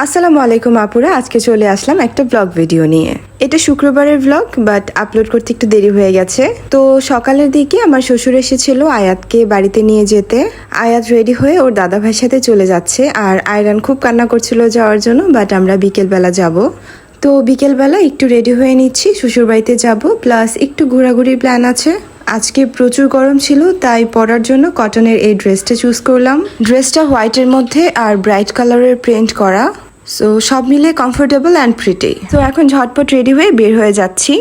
আসসালামু আলাইকুম আপুরা, আজকে চলে আসলাম একটা ব্লগ ভিডিও নিয়ে। এটা শুক্রবারের ব্লগ, বাট আপলোড করতে একটু দেরি হয়ে গেছে। তো সকালের দিকে আমার শ্বশুর এসেছিল আয়াতকে বাড়িতে নিয়ে যেতে। আয়াত রেডি হয়ে ওর দাদা ভাইয়ের সাথে চলে যাচ্ছে, আর আয়রান খুব কান্না করছিল যাওয়ার জন্য, বাট আমরা বিকেলবেলা যাব। তো বিকেলবেলা একটু রেডি হয়ে নিচ্ছি, শ্বশুর বাড়িতে যাব, প্লাস একটু ঘোরাঘুরির প্ল্যান আছে। আজকে প্রচুর গরম ছিল, তাই পরার জন্য কটনের এই ড্রেসটা চুজ করলাম। ড্রেসটা হোয়াইটের মধ্যে আর ব্রাইট কালারের প্রিন্ট করা, সো সব মিলে কমফোর্টেবল অ্যান্ড প্রিটি। তো এখন ঝটপট রেডি হয়ে বের হয়ে যাচ্ছি।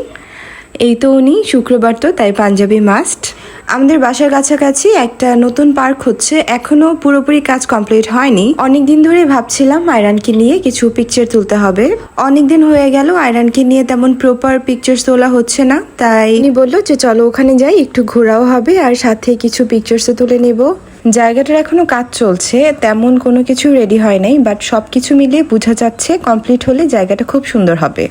এই তো উনি, শুক্রবার তো তাই পাঞ্জাবি মাস্ট। আমাদের বাসার কাছাকাছি একটা নতুন পার্ক হচ্ছে, এখনো পুরোপুরি কাজ কমপ্লিট হয়নি। অনেকদিন ধরে ভাবছিলাম আয়রানকে নিয়ে কিছু পিকচার তুলতে হবে। অনেকদিন হয়ে গেল আয়রানকে নিয়ে তেমন প্রপার পিকচার তোলা হচ্ছে না, তাই উনি বললো যে চলো ওখানে যাই, একটু ঘোরাও হবে আর সাথে কিছু পিকচার্সও তুলে নেব। জায়গাটার এখনো কাজ চলছে, তেমন কোনো কিছু রেডি হয় নাই, বাট সবকিছু মিলিয়ে বোঝা যাচ্ছে কমপ্লিট হলে জায়গাটা খুব সুন্দর হবে।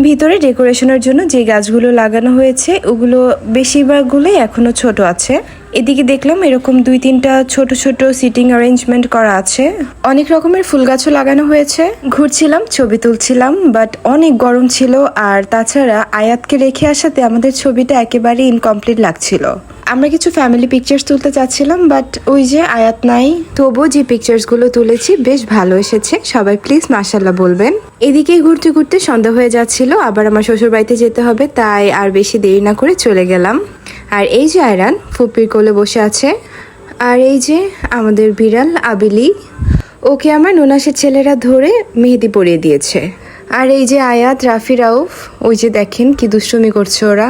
ভিতরে ডেকোরেশনের জন্য যে গাছগুলো লাগানো হয়েছে ওগুলো বেশিরভাগগুলোই এখনো ছোট আছে। এদিকে দেখলাম এরকম 2-3টা ছোট ছোট সিটিং অ্যারেঞ্জমেন্ট করা আছে। অনেক রকমের ফুল গাছও লাগানো হয়েছে। ঘুরছিলাম, ছবি তুলছিলাম, বাট অনেক গরম ছিল, আর তাছাড়া আয়াতকে রেখে আসাতে আমাদের ছবিটা একেবারে ইনকমপ্লিট লাগছিল। আমরা কিছু ফ্যামিলি পিকচার্স তুলতে চাচ্ছিলাম, বাট ওই যে আয়াত নাই। তবুও যে পিকচার্সগুলো তুলেছি বেশ ভালো এসেছে, সবাই প্লিজ মাশাআল্লাহ বলবেন। এদিকে ঘুরতে ঘুরতে সন্ধ্যা হয়ে যাচ্ছিল, আবার আমার শ্বশুর বাড়িতে যেতে হবে, তাই আর বেশি দেরি না করে চলে গেলাম। আর এই যে আয়রান ফুপির কোলে বসে আছে, আর এই যে আমাদের বিড়াল আবিলি, ওকে আমার ননাসের ছেলেরা ধরে মেহেদি পরিয়ে দিয়েছে। আর এই যে আয়াত, রাফি, রাউফ, ওই যে দেখেন কি দুষ্টুমি করছে ওরা।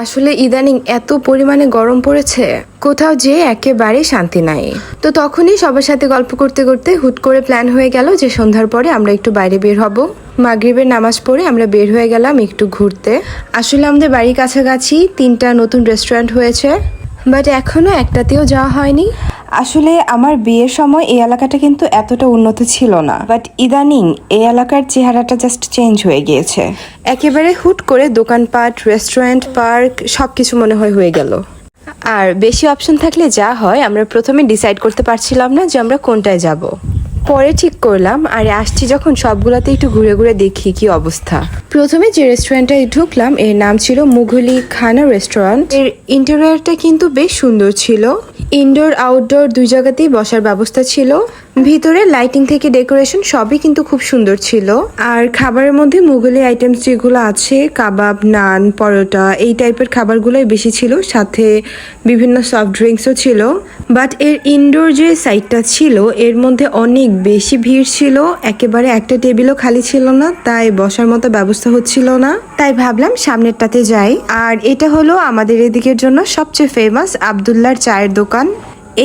আসলে ইদানিং এত পরিমাণে গরম পড়েছে, কোথাও যে একেবারে শান্তি নাই। তো তখনই সবার সাথে গল্প করতে করতে হুট করে প্ল্যান হয়ে গেল যে সন্ধ্যার পরে আমরা একটু বাইরে বের হব। মাগরিবের নামাজ পড়ে আমরা বের হয়ে গেলাম একটু ঘুরতে। আসলে আমাদের বাড়ির কাছাকাছি 3টা নতুন রেস্টুরেন্ট হয়েছে, বাট এখনো একটাতেও যাওয়া হয়নি। আসলে আমার বিয়ের সময় এই এলাকাটা কিন্তু এতটা উন্নত ছিল না, বাট ইদানিং এই এলাকার চেহারাটা জাস্ট চেঞ্জ হয়ে গিয়েছে। একেবারে হুট করে দোকানপাট, রেস্টুরেন্ট, পার্ক সবকিছু মনে হয়ে গেল। আর বেশি অপশন থাকলে যা হয়, আমরা প্রথমে ডিসাইড করতে পারছিলাম না যে আমরা কোনটায় যাব। পরে ঠিক করলাম, আর আসছি যখন সবগুলাতে একটু ঘুরে ঘুরে দেখি কি অবস্থা। প্রথমে যে রেস্টুরেন্টে ঢুকলাম এর নাম ছিল মুঘলি খানা রেস্টুরেন্ট। এর ইন্টেরিয়রটা কিন্তু বেশ সুন্দর ছিল, ইনডোর আউটডোর 2 জায়গাতেই বসার ব্যবস্থা ছিল। ভিতরে লাইটিং থেকে ডেকোরেশন সবই কিন্তু খুব সুন্দর ছিল। আর খাবারের মধ্যে মুঘলি আইটেমস যেগুলো আছে, কাবাব, নান, পরোটা, এই টাইপের খাবারগুলোই বেশি ছিল, সাথে বিভিন্ন সফট ড্রিঙ্কসও ছিল। বাট এর ইনডোর যে সাইডটা ছিল এর মধ্যে অনেক বেশি ভিড় ছিল, একেবারে একটা টেবিলও খালি ছিল না, তাই বসার মতো ব্যবস্থা হচ্ছিল না। তাই ভাবলাম সামনেরটাতে যাই। আর এটা হলো আমাদের এদিকের জন্য সবচেয়ে ফেমাস আব্দুল্লাহর চায়ের দোকান।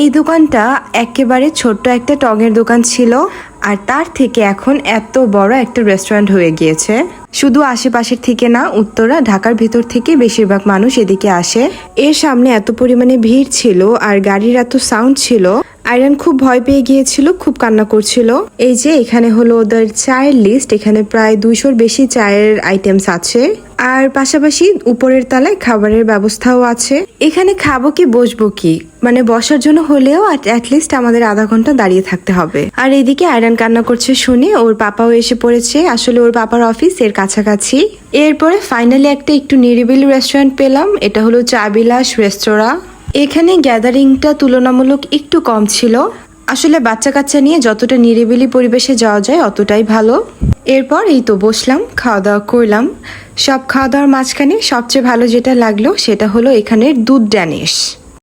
এই দোকানটা একেবারে ছোট্ট একটা টঙের দোকান ছিল, আর তার থেকে এখন এত বড় একটা রেস্টুরেন্ট হয়ে গিয়েছে। শুধু আশেপাশের থেকে না, উত্তরা, ঢাকার ভিতর থেকে বেশিরভাগ মানুষ এদিকে আসে। এর সামনে এত পরিমাণে ভিড় ছিল আর গাড়ির এত সাউন্ড ছিল, আয়রান খুব ভয় পেয়ে গিয়েছিল, খুব কান্না করছিল। এই যে এখানে হলো ওদের চায়ের লিস্ট, এখানে প্রায় 200-র বেশি চায়ের আইটেমস আছে। আর পাশাপাশি উপরের তলায় খাবারের ব্যবস্থাও আছে। এখানে খাবো কি বসবো কি, মানে বসার জন্য হলেও অ্যাটলিস্ট আমাদের আধা ঘন্টা দাঁড়িয়ে থাকতে হবে। আর এদিকে আয়রান কান্না করছে শুনে ওর পাপাও এসে পড়েছে, আসলে ওর পাপার অফিস এর কাছাকাছি। এরপরে ফাইনালি একটা একটু নিরিবিলি রেস্টুরেন্ট পেলাম, এটা হলো চা বিলাস রেস্তোরাঁ। এখানে গ্যাদারিংটা তুলনামূলক একটু কম ছিল। আসলে বাচ্চা কাচ্চা নিয়ে যতটা নিরিবিলি পরিবেশে যাওয়া যায় অতটাই ভালো। এরপর এই তো বসলাম, খাওয়া দাওয়া করলাম। সব খাওয়া দাওয়ার মাঝখানে সবচেয়ে ভালো যেটা লাগলো সেটা হলো এখানের দুধ ড্যানিশ।